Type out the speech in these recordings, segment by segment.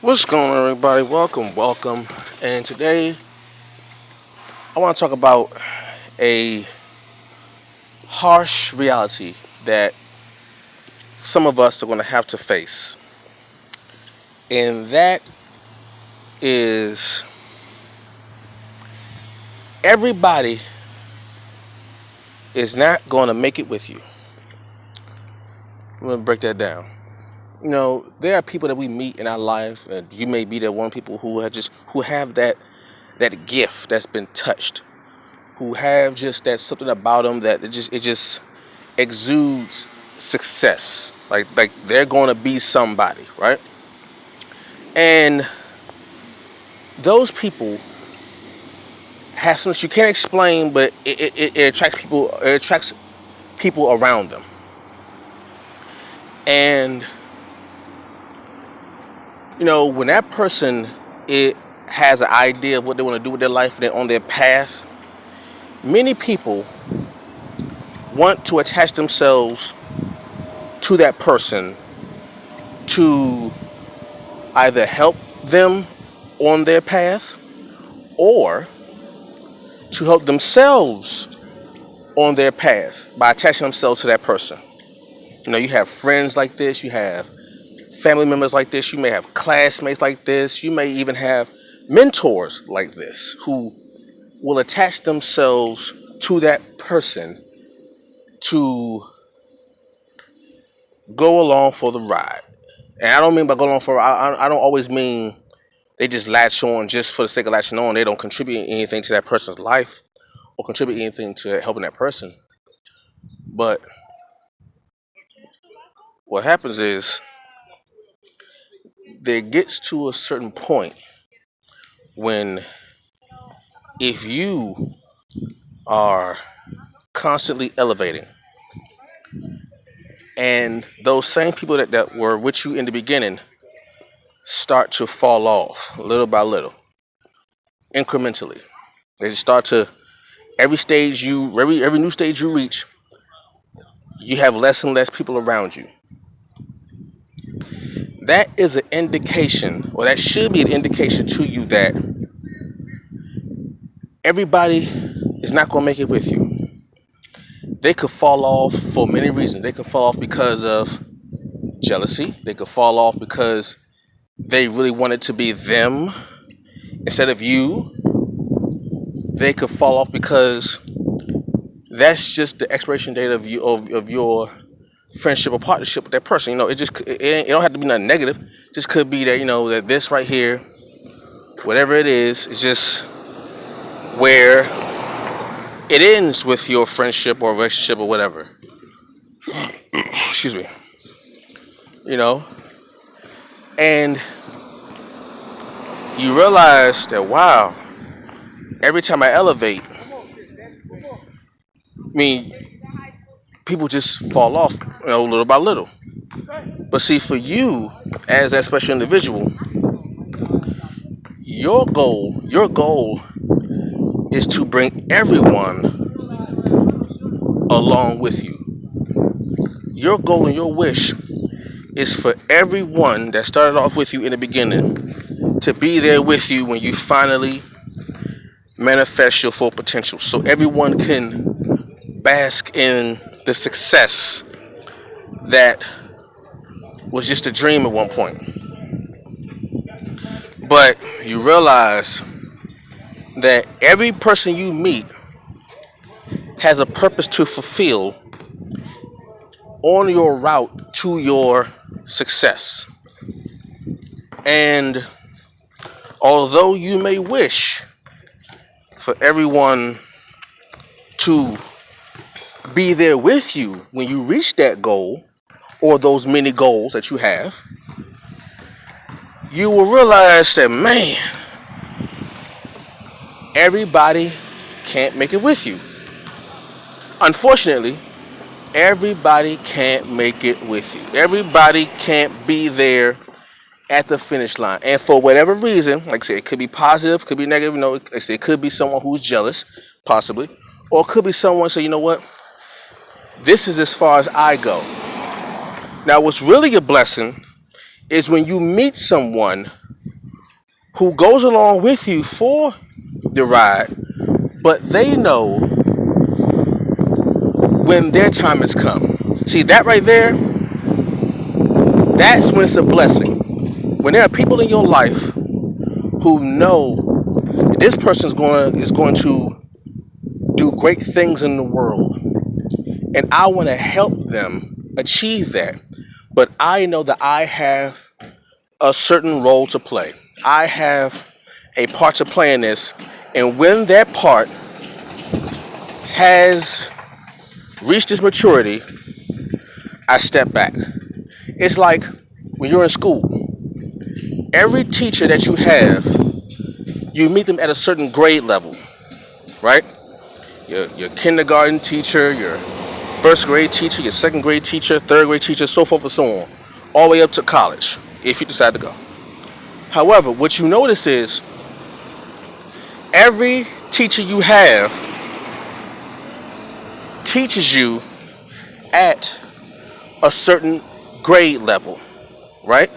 What's going on, everybody? Welcome. And today, I want to talk about a harsh reality that some of us are going to have to face. And that is everybody is not going to make it with you. I'm going to break that down. There are people that we meet in our life, and you may be that one people who have that gift that's been touched, who have just that something about them that it just exudes success. Like they're going to be somebody, right? And those people have something you can't explain, but it attracts people. It attracts people around them, and when that person it has an idea of what they want to do with their life and they're on their path, many people want to attach themselves to that person to either help them on their path or to help themselves on their path by attaching themselves to that person. You have friends like this, you have family members like this, you may have classmates like this, you may even have mentors like this who will attach themselves to that person to go along for the ride. And I don't mean by go along for I don't always mean they just latch on just for the sake of latching on. They don't contribute anything to that person's life or contribute anything to helping that person. But what happens is there gets to a certain point when if you are constantly elevating and those same people that were with you in the beginning start to fall off little by little, incrementally. They just start to every new stage you reach, you have less and less people around you. That is an indication, or that should be an indication to you that everybody is not going to make it with you. They could fall off for many reasons. They could fall off because of jealousy. They could fall off because they really wanted to be them instead of you. They could fall off because that's just the expiration date of your friendship or partnership with that person. It don't have to be nothing negative. It just could be that that this right here, whatever it is just where it ends with your friendship or relationship or whatever. Excuse me. And you realize that, wow, every time I elevate, people just fall off, little by little. But see, for you, as that special individual, your goal is to bring everyone along with you. Your goal and your wish is for everyone that started off with you in the beginning to be there with you when you finally manifest your full potential. So everyone can bask in the success that was just a dream at one point. But you realize that every person you meet has a purpose to fulfill on your route to your success. And although you may wish for everyone to be there with you when you reach that goal or those many goals that you have, you will realize that, man, everybody can't make it with you. Unfortunately, everybody can't make it with you. Everybody can't be there at the finish line. And for whatever reason, like I say, it could be positive, could be negative. Like I say, it could be someone who's jealous, possibly. Or it could be someone say, you know what? This is as far as I go. Now, what's really a blessing is when you meet someone who goes along with you for the ride, but they know when their time has come. See that right there? That's when it's a blessing. When there are people in your life who know this person is going to do great things in the world, and I want to help them achieve that, but I know that I have a certain role to play. I have a part to play in this, and when that part has reached its maturity, I step back. It's like when you're in school. Every teacher that you have, you meet them at a certain grade level, right? Your kindergarten teacher, your first grade teacher, your second grade teacher, third grade teacher, so forth and so on, all the way up to college, if you decide to go. However, what you notice is every teacher you have teaches you at a certain grade level, right?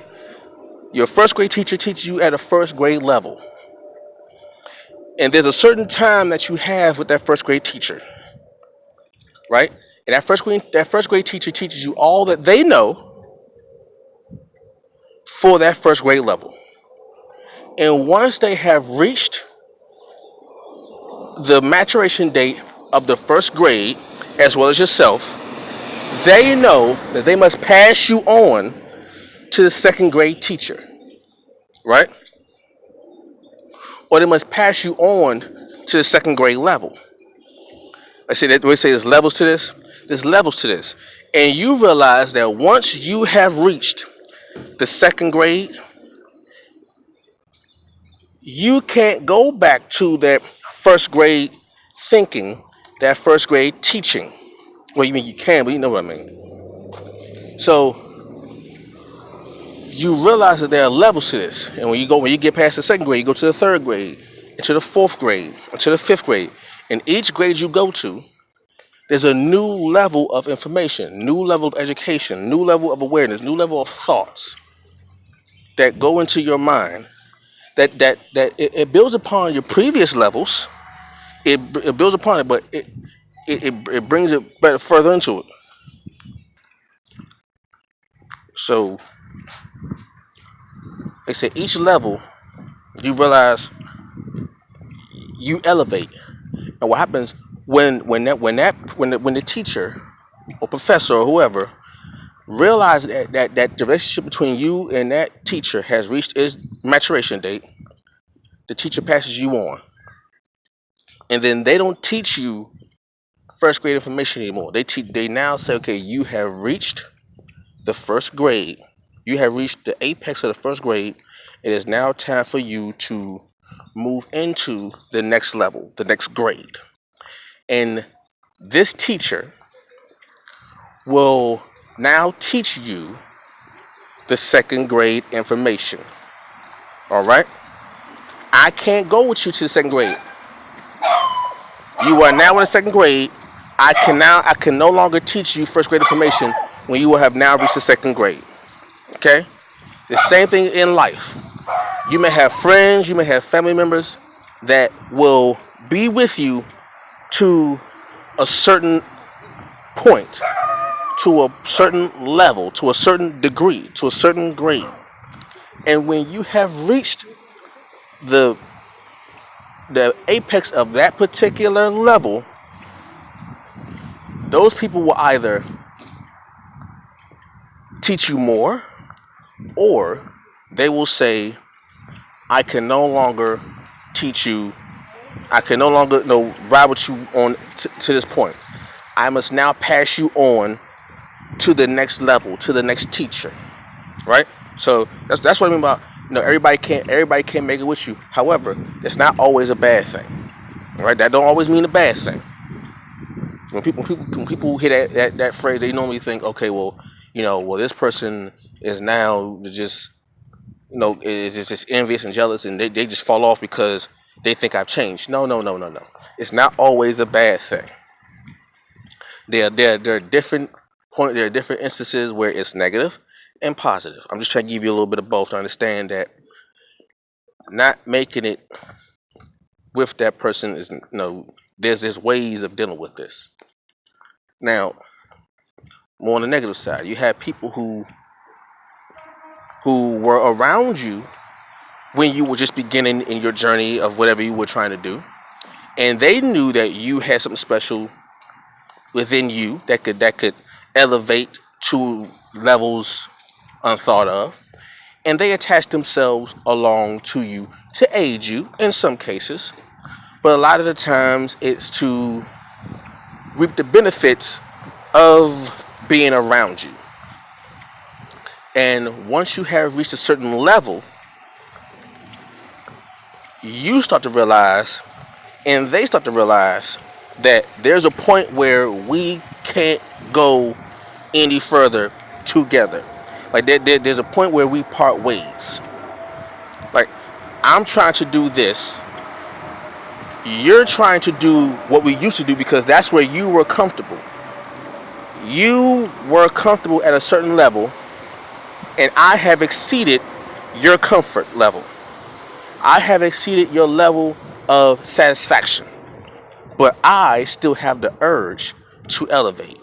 Your first grade teacher teaches you at a first grade level. And there's a certain time that you have with that first grade teacher, right? And that first grade teacher teaches you all that they know for that first grade level. And once they have reached the maturation date of the first grade, as well as yourself, they know that they must pass you on to the second grade teacher, right? Or they must pass you on to the second grade level. I say that we say there's levels to this. There's levels to this. And you realize that once you have reached the second grade, you can't go back to that first grade thinking, that first grade teaching. Well, you mean you can, but you know what I mean. So you realize that there are levels to this. And when you get past the second grade, you go to the third grade, into the fourth grade, into the fifth grade. And each grade you go to, there's a new level of information, new level of education, new level of awareness, new level of thoughts that go into your mind. It builds upon your previous levels. It builds upon it, but it brings it better further into it. So they say each level you realize you elevate, and what happens when the teacher or professor or whoever realize that the relationship between you and that teacher has reached its maturation date, the teacher passes you on, and then they don't teach you first grade information anymore. They now say, okay, you have reached the first grade. You have reached the apex of the first grade. It is now time for you to move into the next level, the next grade. And this teacher will now teach you the second grade information. All right? I can't go with you to the second grade. You are now in the second grade. I can no longer teach you first grade information when you will have now reached the second grade. Okay? The same thing in life. You may have friends, you may have family members that will be with you to a certain point, to a certain level, to a certain degree, to a certain grade. And when you have reached the apex of that particular level, those people will either teach you more, or they will say, I can no longer teach you, I can no longer ride with you on to this point. I must now pass you on to the next level, to the next teacher, right? So that's what I mean about, everybody can't make it with you. However, it's not always a bad thing, right? That don't always mean a bad thing. When people hear that phrase, they normally think, okay, well, this person is now just, is just envious and jealous, and they just fall off because they think I've changed. No. It's not always a bad thing. There are different instances where it's negative and positive. I'm just trying to give you a little bit of both to understand that not making it with that person is there's ways of dealing with this. Now, more on the negative side, you have people who were around you when you were just beginning in your journey of whatever you were trying to do, and they knew that you had something special within you that could elevate to levels unthought of, and they attached themselves along to you to aid you in some cases, but a lot of the times it's to reap the benefits of being around you. And once you have reached a certain level, you start to realize, and they start to realize, that there's a point where we can't go any further together. Like there's a point where we part ways. Like, I'm trying to do this, you're trying to do what we used to do because that's where you were comfortable. You were comfortable at a certain level, and I have exceeded your comfort level. I have exceeded your level of satisfaction, but I still have the urge to elevate.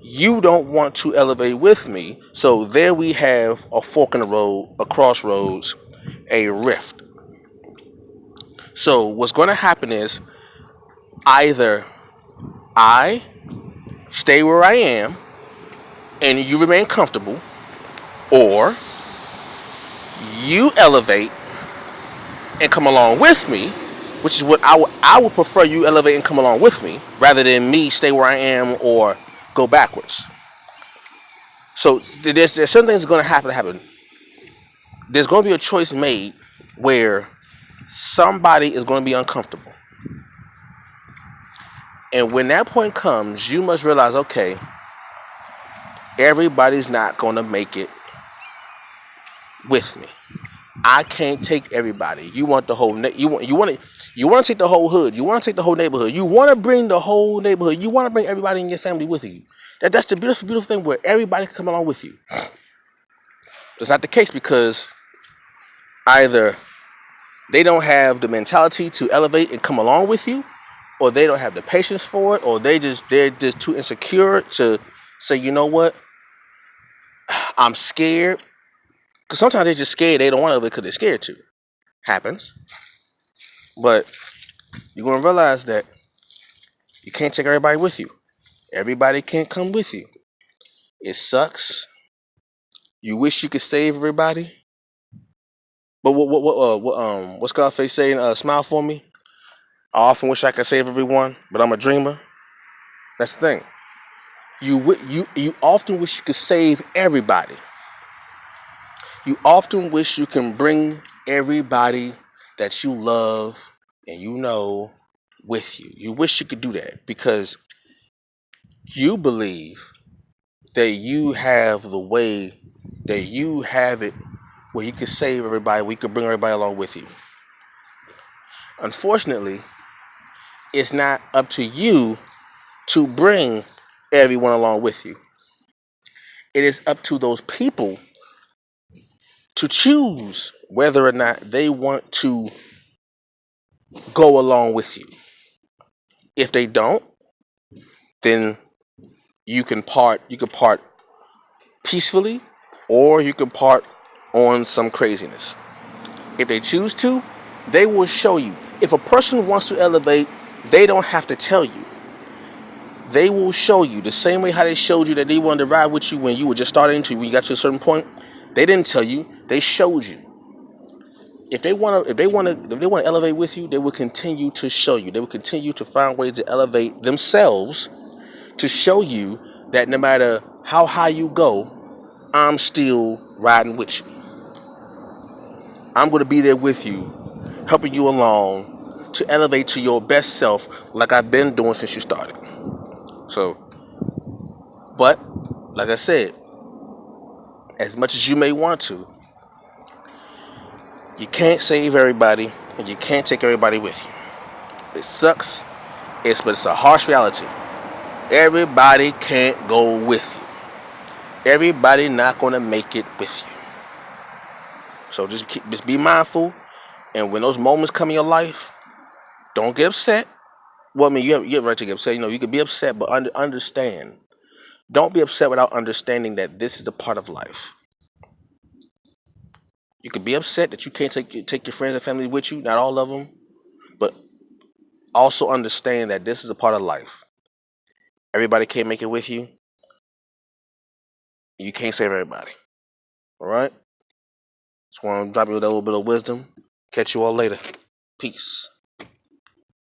You don't want to elevate with me, so there we have a fork in the road, a crossroads, a rift. So what's going to happen is either I stay where I am and you remain comfortable, or you elevate and come along with me, which is what I would prefer. You elevate and come along with me rather than me stay where I am or go backwards. So there's certain things going to happen. There's going to be a choice made where somebody is going to be uncomfortable. And when that point comes, you must realize, okay, everybody's not going to make it with me. I can't take everybody. You want the whole you want to take the whole hood. You want to take the whole neighborhood. You want to bring the whole neighborhood. You want to bring everybody in your family with you. That's the beautiful thing where everybody can come along with you. That's not the case because either they don't have the mentality to elevate and come along with you, or they don't have the patience for it, or they're just too insecure to say, you know what, I'm scared. Because sometimes they're just scared. They don't want to elevate because they're scared to. Happens. But you're going to realize that you can't take everybody with you. Everybody can't come with you. It sucks. You wish you could save everybody. But what Scarface saying? Smile for me. I often wish I could save everyone, but I'm a dreamer. That's the thing. You often wish you could save everybody. You often wish you can bring everybody that you love and you know with you. You wish you could do that because you believe that you have the way, that you have it where you can save everybody, we could bring everybody along with you. Unfortunately, it's not up to you to bring everyone along with you. It is up to those people to choose whether or not they want to go along with you. If they don't, then you can part peacefully, or you can part on some craziness. If they choose to, they will show you. If a person wants to elevate, they don't have to tell you. They will show you the same way how they showed you that they wanted to ride with you when you were just starting to, when you got to a certain point. They didn't tell you, they showed you. If they want to elevate with you, they will continue to show you. They will continue to find ways to elevate themselves to show you that no matter how high you go, I'm still riding with you. I'm going to be there with you, helping you along to elevate to your best self like I've been doing since you started. So, but like I said, as much as you may want to, you can't save everybody and you can't take everybody with you. It sucks, but it's a harsh reality. Everybody can't go with you. Everybody not going to make it with you. So just be mindful, and when those moments come in your life, don't get upset. Well, I mean, you have right to get upset. You know, you could be upset, but understand. Don't be upset without understanding that this is a part of life. You could be upset that you can't take your friends and family with you, not all of them, but also understand that this is a part of life. Everybody can't make it with you. You can't save everybody. All right? Just want to drop you with a little bit of wisdom. Catch you all later. Peace.